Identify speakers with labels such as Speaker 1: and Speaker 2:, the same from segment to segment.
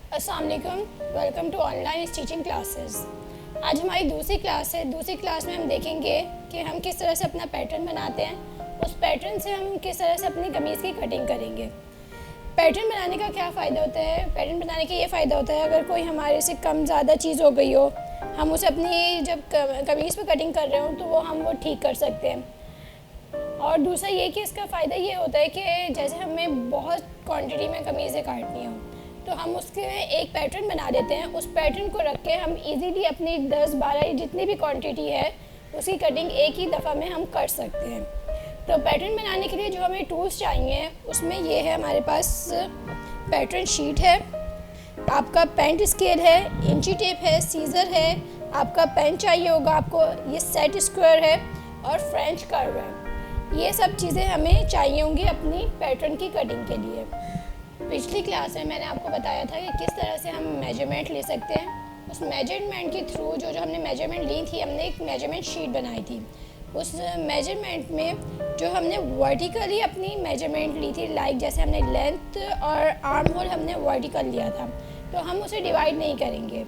Speaker 1: अस्सलाम वालेकुम, welcome to online stitching classes. आज हमारी दूसरी क्लास है। दूसरी क्लास में हम देखेंगे कि हम किस तरह से अपना पैटर्न बनाते हैं। उस पैटर्न से हम किस तरह से अपनी कमीज़ की कटिंग करेंगे। पैटर्न बनाने का क्या फ़ायदा होता है? पैटर्न बनाने का ये फ़ायदा होता है, अगर कोई हमारे से कम ज़्यादा चीज़ हो गई हो, हम उसे अपनी जब कमीज़ पर कटिंग कर रहे हो तो वो ठीक कर सकते हैं। और दूसरा ये कि इसका फ़ायदा ये होता है कि जैसे हमें बहुत क्वांटिटी में कमीज़ें काटनी हो तो हम उसके एक पैटर्न बना देते हैं। उस पैटर्न को रख के हम इजीली अपनी 10-12 जितनी भी क्वांटिटी है उसकी कटिंग एक ही दफ़ा में हम कर सकते हैं। तो पैटर्न बनाने के लिए जो हमें टूल्स चाहिए उसमें ये है, हमारे पास पैटर्न शीट है, आपका पेंट स्केल है, इंची टेप है, सीज़र है, आपका पेन चाहिए होगा आपको, ये सेट स्क्वायर है और फ्रेंच कर्व है। ये सब चीज़ें हमें चाहिए होंगी अपनी पैटर्न की कटिंग के लिए। पिछली क्लास में मैंने आपको बताया था कि किस तरह से हम मेजरमेंट ले सकते हैं। उस मेजरमेंट के थ्रू जो हमने मेजरमेंट ली थी, हमने एक मेजरमेंट शीट बनाई थी। उस मेजरमेंट में जो हमने वर्टिकली अपनी मेजरमेंट ली थी, लाइक जैसे हमने लेंथ और आर्म होल हमने वर्टिकल लिया था, तो हम उसे डिवाइड नहीं करेंगे।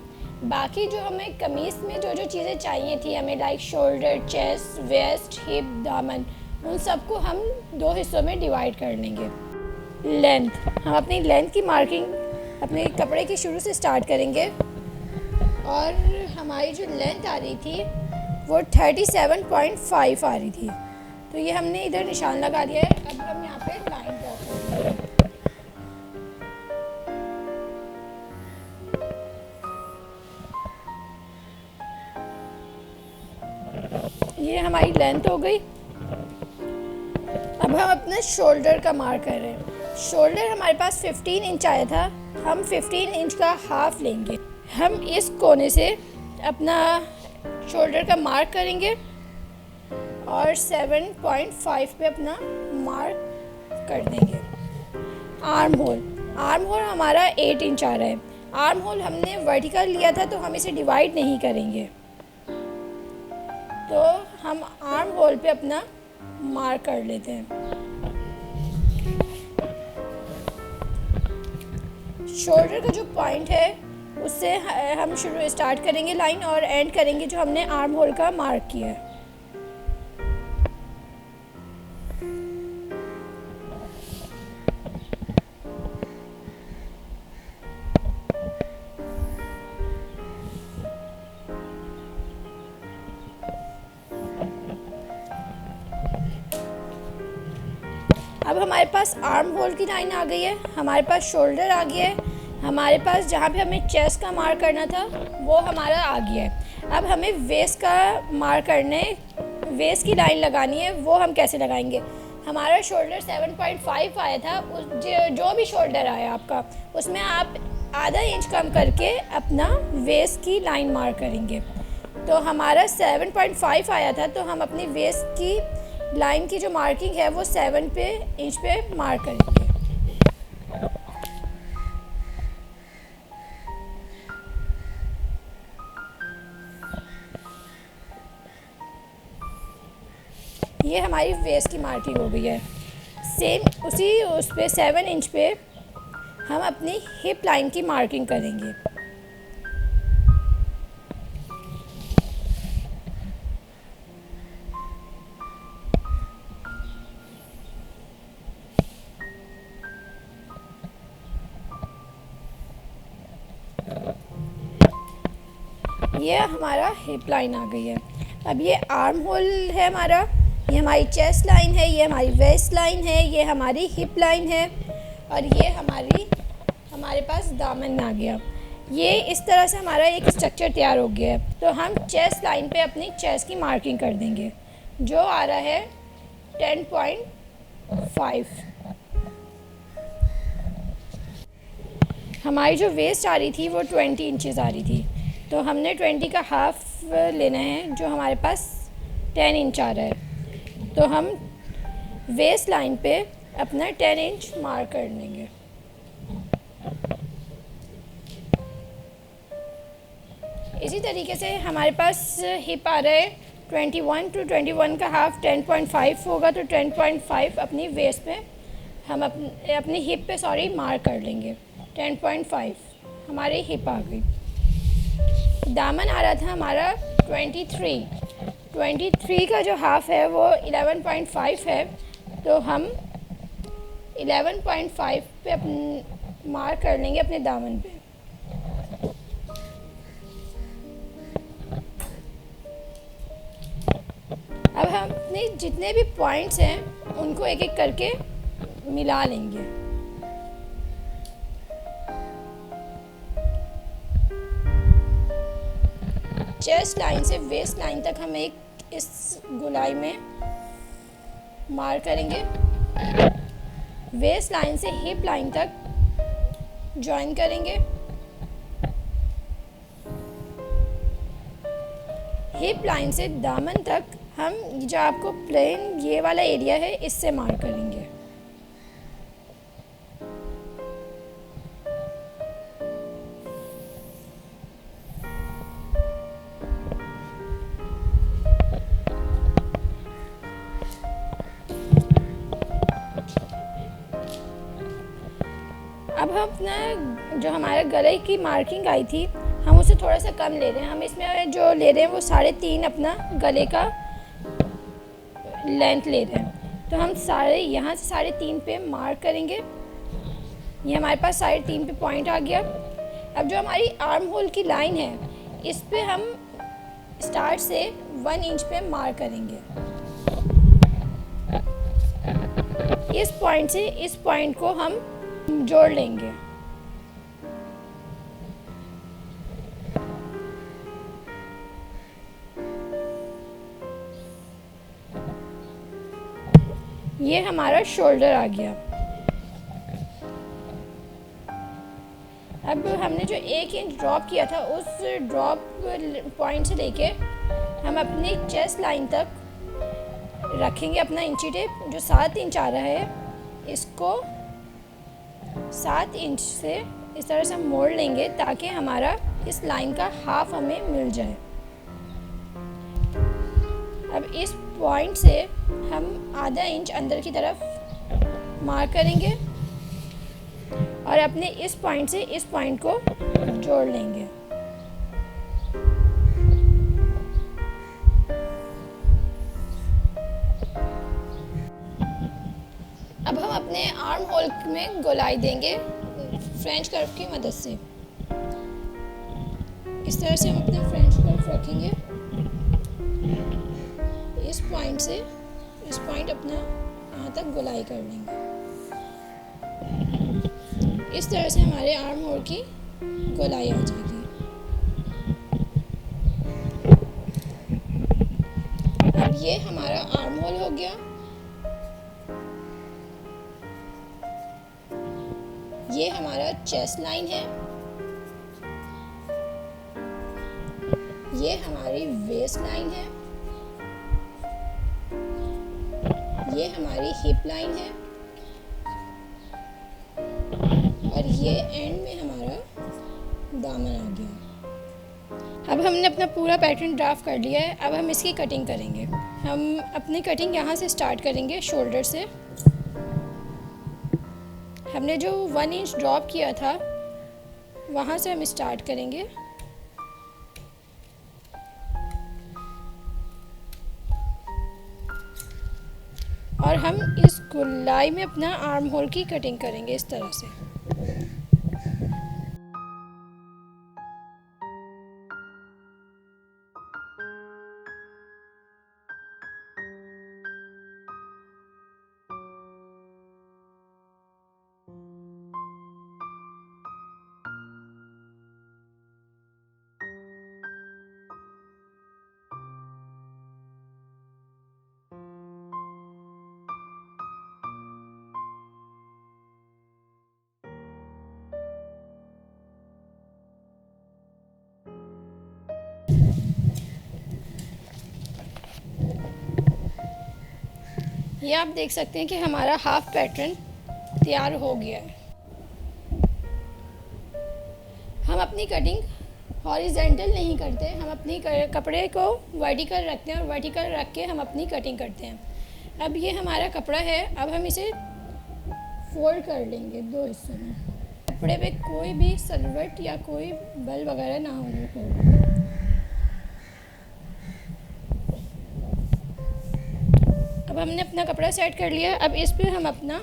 Speaker 1: बाकी जो हमें कमीज़ में जो जो चीज़ें चाहिए थी हमें, like shoulder, chest, waist, hip, दामन, उन सबको हम 2 हिस्सों में डिवाइड कर लेंगे। लेंथ, हम अपनी लेंथ की मार्किंग अपने कपड़े की शुरू से स्टार्ट करेंगे और हमारी जो लेंथ आ रही थी वो 37.5 आ रही थी। तो ये हमने इधर निशान लगा दिया है। अब हम यहाँ पे लाइन ड्रॉ करेंगे। ये हमारी लेंथ हो गई। अब हम अपने शोल्डर का मार्क कर रहे हैं। शोल्डर हमारे पास 15 इंच आया था, हम 15 इंच का हाफ लेंगे। हम इस कोने से अपना शोल्डर का मार्क करेंगे और 7.5 पे अपना मार्क कर देंगे। आर्म होल हमारा 8 इंच आ रहा है। आर्म होल हमने वर्टिकल लिया था तो हम इसे डिवाइड नहीं करेंगे, तो हम आर्म होल पे अपना मार्क कर लेते हैं। शोल्डर का जो पॉइंट है उससे हम शुरू स्टार्ट करेंगे लाइन और एंड करेंगे जो हमने आर्म होल का मार्क किया है। अब हमारे पास आर्म होल की लाइन आ गई है, हमारे पास शोल्डर आ गया है, हमारे पास जहाँ पे हमें चेस्ट का मार्क करना था वो हमारा आ गया है। अब हमें वेस्ट का मार्क करने, वेस्ट की लाइन लगानी है। वो हम कैसे लगाएंगे? हमारा शोल्डर 7.5 आया था, जो भी शोल्डर आया आपका उसमें आप आधा इंच कम करके अपना वेस्ट की लाइन मार्क करेंगे। तो हमारा 7.5 आया था, तो हम अपनी वेस्ट की लाइन की जो मार्किंग है वो 7 इंच पे मार्क करेंगे। ये हमारी वेस्ट की मार्किंग हो गई है। सेम उस पे 7 इंच पे हम अपनी हिप लाइन की मार्किंग करेंगे। ये हमारा हिप लाइन आ गई है। अब ये आर्म होल है हमारा, ये हमारी चेस्ट लाइन है, ये हमारी वेस्ट लाइन है, ये हमारी हिप लाइन है और ये हमारे पास दामन आ गया। ये इस तरह से हमारा एक स्ट्रक्चर तैयार हो गया है। तो हम चेस्ट लाइन पे अपनी चेस्ट की मार्किंग कर देंगे जो आ रहा है 10.5। हमारी जो वेस्ट आ रही थी वो 20 इंचज़ आ रही थी, तो हमने 20 का हाफ लेना है जो हमारे पास 10 इंच आ रहा है। तो हम वेस्ट लाइन पे अपना 10 इंच मार्क कर लेंगे। इसी तरीके से हमारे पास हिप आ रहा है 21 to 21 का हाफ 10.5 होगा, तो 10.5 अपनी वेस्ट पे हम अपनी हिप पे मार्क कर लेंगे 10.5। हमारी हिप आ गई। दामन आ रहा था हमारा 23 का जो हाफ है वो 11.5 है, तो हम 11.5 पे मार्क कर लेंगे अपने दामन पे। अब हम अपने जितने भी पॉइंट्स हैं उनको एक एक करके मिला लेंगे। चेस्ट लाइन से वेस्ट लाइन तक हम एक इस गोलाई में मार्क करेंगे। वेस्ट लाइन से हिप लाइन तक ज्वाइन करेंगे। हिप लाइन से दामन तक हम जो आपको प्लेन ये वाला एरिया है इससे मार्क करेंगे। अब हम अपना जो हमारे गले की मार्किंग आई थी हम उसे थोड़ा सा कम ले रहे हैं। हम इसमें जो ले रहे हैं वो 3.5 अपना गले का लेंथ ले रहे हैं, तो हम यहाँ से 3.5 पे मार्क करेंगे। ये हमारे पास 3.5 पे पॉइंट आ गया। अब जो हमारी आर्म होल की लाइन है इस पे हम स्टार्ट से 1 इंच पे मार्क करेंगे। इस पॉइंट से इस पॉइंट को हम जोड़ लेंगे। ये हमारा शोल्डर आ गया। अब हमने जो 1 इंच ड्रॉप किया था उस ड्रॉप पॉइंट से लेके हम अपनी चेस्ट लाइन तक रखेंगे अपना इंची टेप। जो 7 इंच आ रहा है इसको 7 इंच से इस तरह से हम मोड़ लेंगे ताकि हमारा इस लाइन का हाफ हमें मिल जाए। अब इस पॉइंट से हम आधा इंच अंदर की तरफ मार्क करेंगे और अपने इस पॉइंट से इस पॉइंट को जोड़ लेंगे। अब हम अपने आर्म होल में गोलाई देंगे फ्रेंच कर्व की मदद से। इस तरह से हम अपना फ्रेंच कर्व रखेंगे। इस पॉइंट से इस पॉइंट अपना यहाँ तक गोलाई कर लेंगे। इस तरह से हमारे आर्म होल की गोलाई आ जाएगी। अब ये हमारा आर्म होल हो गया। ये हमारा चेस्ट लाइन है। ये हमारी वेस्ट लाइन है। ये हमारी हिप लाइन है और ये एंड में हमारा दामन आ गया। अब हमने अपना पूरा पैटर्न ड्राफ्ट कर लिया है। अब हम इसकी कटिंग करेंगे। हम अपनी कटिंग यहाँ से स्टार्ट करेंगे शोल्डर से। हमने जो 1 इंच ड्रॉप किया था वहाँ से हम स्टार्ट करेंगे। और हम इस गोलाई में अपना आर्म होल की कटिंग करेंगे इस तरह से। ये आप देख सकते हैं कि हमारा हाफ पैटर्न तैयार हो गया है। हम अपनी कटिंग हॉरिजॉन्टल नहीं करते, हम अपनी कपड़े को वर्टिकल रखते हैं और वर्टिकल रख के हम अपनी कटिंग करते हैं। अब ये हमारा कपड़ा है। अब हम इसे फोल्ड कर लेंगे 2 हिस्सों में। कपड़े पे कोई भी सलवट या कोई बल वगैरह ना हो। अब हमने अपना कपड़ा सेट कर लिया। अब इस पे हम अपना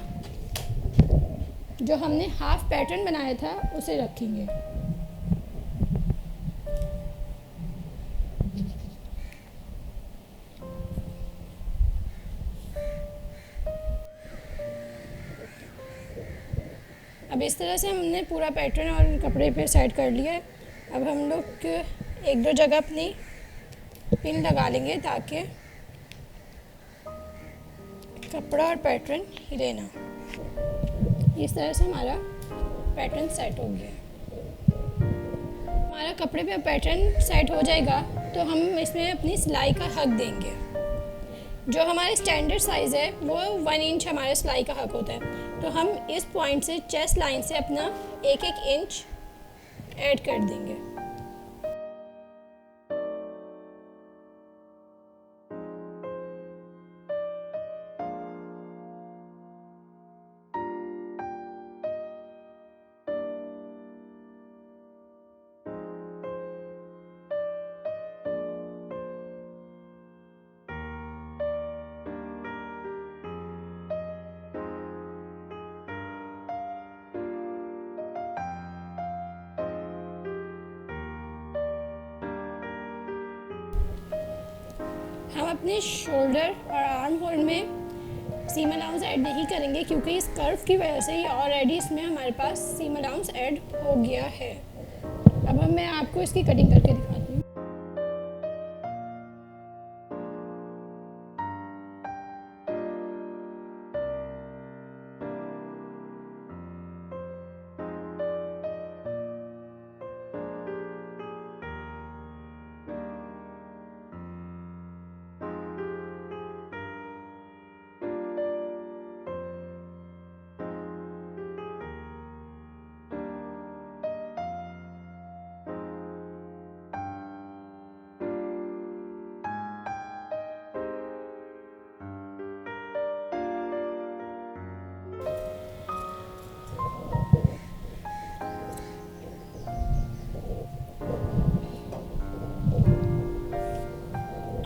Speaker 1: जो हमने हाफ पैटर्न बनाया था उसे रखेंगे। अब इस तरह से हमने पूरा पैटर्न और कपड़े पे सेट कर लिया है। अब हम लोग एक दो जगह अपनी पिन लगा लेंगे ताकि कपड़ा और पैटर्न हिले ना। इस तरह से हमारा पैटर्न सेट हो गया। हमारा कपड़े पे पैटर्न सेट हो जाएगा तो हम इसमें अपनी सिलाई का हक देंगे। जो हमारे स्टैंडर्ड साइज़ है वो 1 इंच हमारे सिलाई का हक होता है। तो हम इस पॉइंट से चेस्ट लाइन से अपना 1-1 इंच ऐड कर देंगे। हम अपने शोल्डर और आर्म होल में सीम अलाउंस ऐड नहीं करेंगे क्योंकि इस कर्व की वजह से ही ऑलरेडी इसमें हमारे पास सीम अलाउंस ऐड हो गया है। अब मैं आपको इसकी कटिंग करके दिखाती हूँ।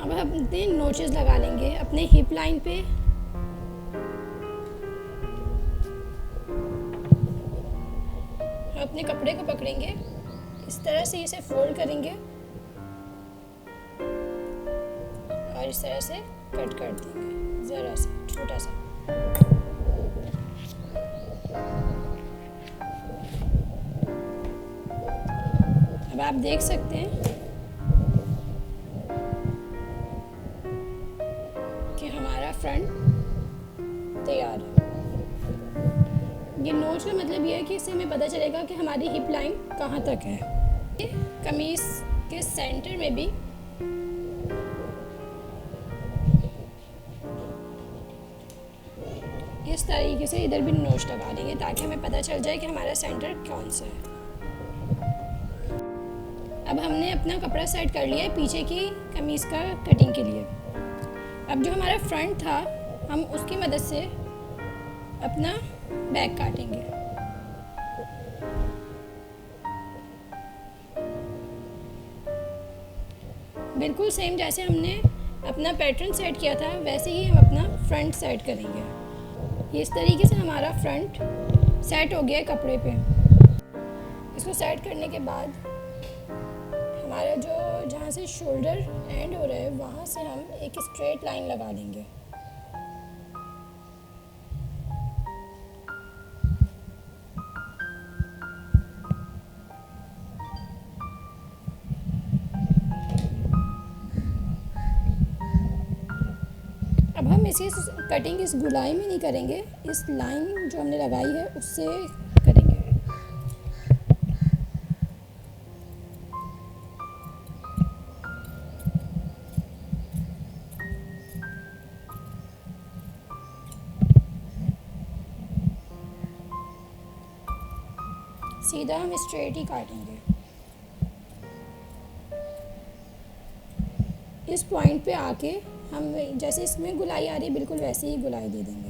Speaker 1: अब हम अपने नोचेस लगा लेंगे अपने हिप लाइन पे। अपने कपड़े को पकड़ेंगे, इस तरह से इसे फोल्ड करेंगे और इस तरह से कट कर देंगे, ज़रा सा छोटा सा। अब आप देख सकते हैं कि हमारा फ्रंट तैयार है। ये नोच का मतलब ये है कि इससे हमें पता चलेगा कि हमारी हिप लाइन कहाँ तक है। कमीज के सेंटर में भी इस तरीके से इधर भी नोच लगा देंगे ताकि हमें पता चल जाए कि हमारा सेंटर कौन सा है। अब हमने अपना कपड़ा सेट कर लिया है पीछे की कमीज का कटिंग के लिए। अब जो हमारा फ्रंट था हम उसकी मदद से अपना बैक काटेंगे। बिल्कुल सेम जैसे हमने अपना पैटर्न सेट किया था वैसे ही हम अपना फ्रंट सेट करेंगे। इस तरीके से हमारा फ्रंट सेट हो गया है कपड़े पे। इसको सेट करने के बाद हमारा जो जहाँ से शोल्डर एंड हो रहा है वहाँ से हम एक स्ट्रेट लाइन लगा देंगे। अब हम इसी कटिंग इस गुलाई में नहीं करेंगे, इस लाइन जो हमने लगाई है उससे करेंगे। सीधा हम स्ट्रेट ही काटेंगे। इस पॉइंट पे आके हम जैसे इसमें गुलाई आ रही है बिल्कुल वैसे ही गुलाई दे देंगे।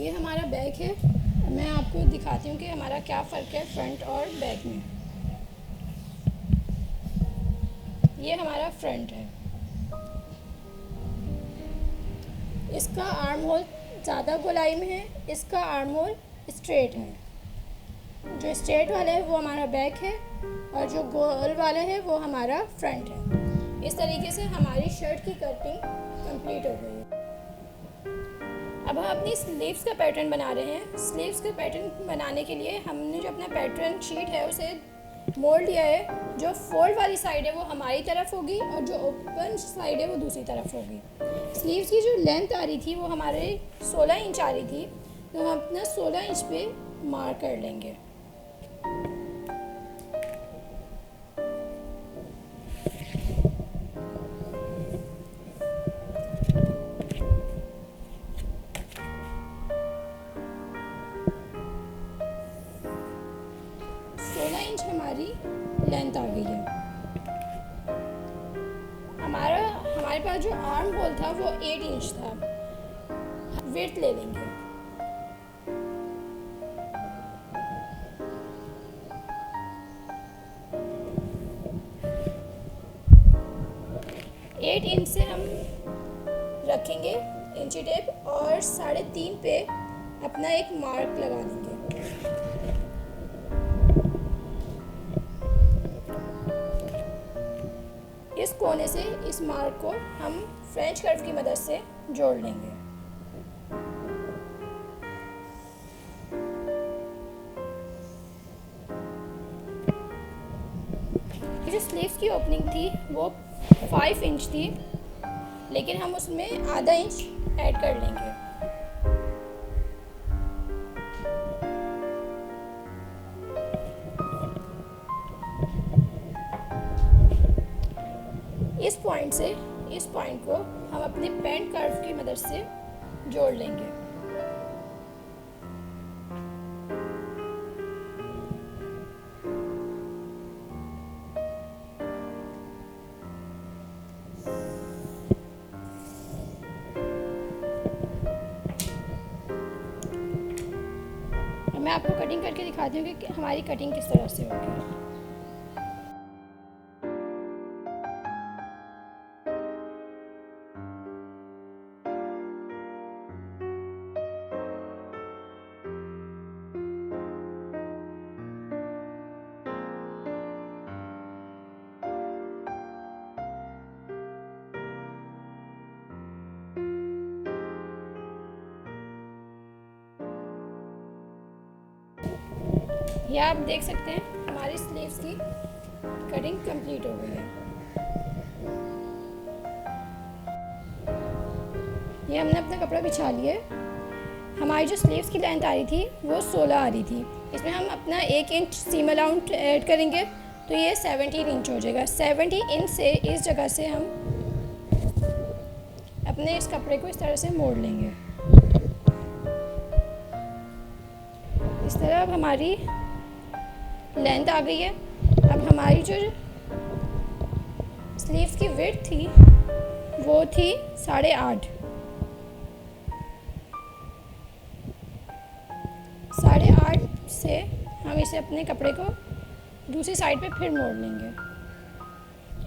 Speaker 1: ये हमारा बैक है। मैं आपको दिखाती हूँ कि हमारा क्या फ़र्क है फ्रंट और बैक में। ये हमारा फ्रंट है। इसका आर्म होल ज़्यादा गोलाई में है, इसका आर्म होल स्ट्रेट है। जो स्ट्रेट वाला है वो हमारा बैक है और जो गोल वाला है वो हमारा फ्रंट है। इस तरीके से हमारी शर्ट की कटिंग कंप्लीट हो गई है। अब हम अपनी स्लीव्स का पैटर्न बना रहे हैं। स्लीव्स का पैटर्न बनाने के लिए हमने जो अपना पैटर्न शीट है उसे मोड़ लिया है। जो फोल्ड वाली साइड है वो हमारी तरफ होगी और जो ओपन साइड है वो दूसरी तरफ होगी। स्लीव्स की जो लेंथ आ रही थी वो हमारे 16 इंच आ रही थी, तो हम अपना 16 इंच पे मार्क कर लेंगे। हमारी लेंथ आ गई है। हमारे पास जो आर्म होल था वो 8 इंच था। विड्थ ले लेंगे। एट इंच से हम रखेंगे इंची टेप और 3.5 पे अपना एक मार्क लगा देंगे। इस कोने से इस मार्क को हम फ्रेंच कर्व की मदद से जोड़ लेंगे। जो स्लीव्स की ओपनिंग थी वो 5 इंच थी, लेकिन हम उसमें आधा इंच ऐड कर लेंगे। इस पॉइंट को हम अपने पैंट कर्व की मदद से जोड़ लेंगे। मैं आपको कटिंग करके दिखाती हूँ कि हमारी कटिंग किस तरह से होगी। ये आप देख सकते हैं हमारी स्लीव्स की कटिंग कंप्लीट हो गई है। ये हमने अपना कपड़ा बिछा लिया है। हमारी जो स्लीव्स की लेंथ आ रही थी वो 16 आ रही थी। इसमें हम अपना 1 इंच सीम अलाउंट ऐड करेंगे तो ये 17 इंच हो जाएगा। 17 इंच से इस जगह से हम अपने इस कपड़े को इस तरह से मोड़ लेंगे। इस तरह अब हमारी लेंथ आ गई है। अब हमारी जो स्लीव्स की विड्थ थी वो थी 8.5। 8.5 से हम इसे अपने कपड़े को दूसरी साइड पे फिर मोड़ लेंगे।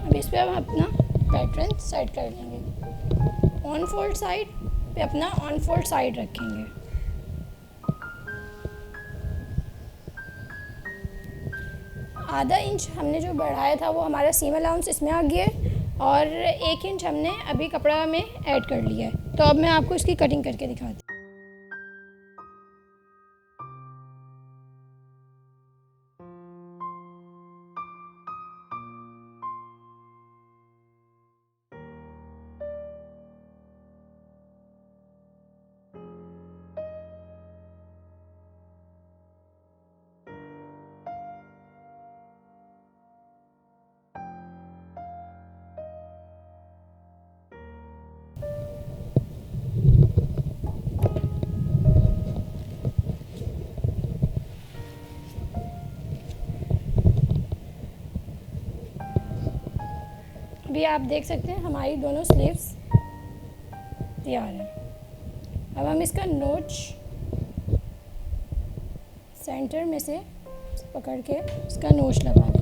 Speaker 1: अब इस पे हम अपना पैटर्न सेट कर लेंगे। ऑन फोल्ड साइड पे अपना ऑन फोल्ड साइड रखेंगे। आधा इंच हमने जो बढ़ाया था वो हमारा सीम अलाउंस इसमें आ गया है और 1 इंच हमने अभी कपड़ा में ऐड कर लिया है। तो अब मैं आपको इसकी कटिंग करके दिखाती हूँ। अभी आप देख सकते हैं हमारी दोनों स्लीव्स तैयार हैं। अब हम इसका नोच सेंटर में से पकड़ के इसका नोच लगाना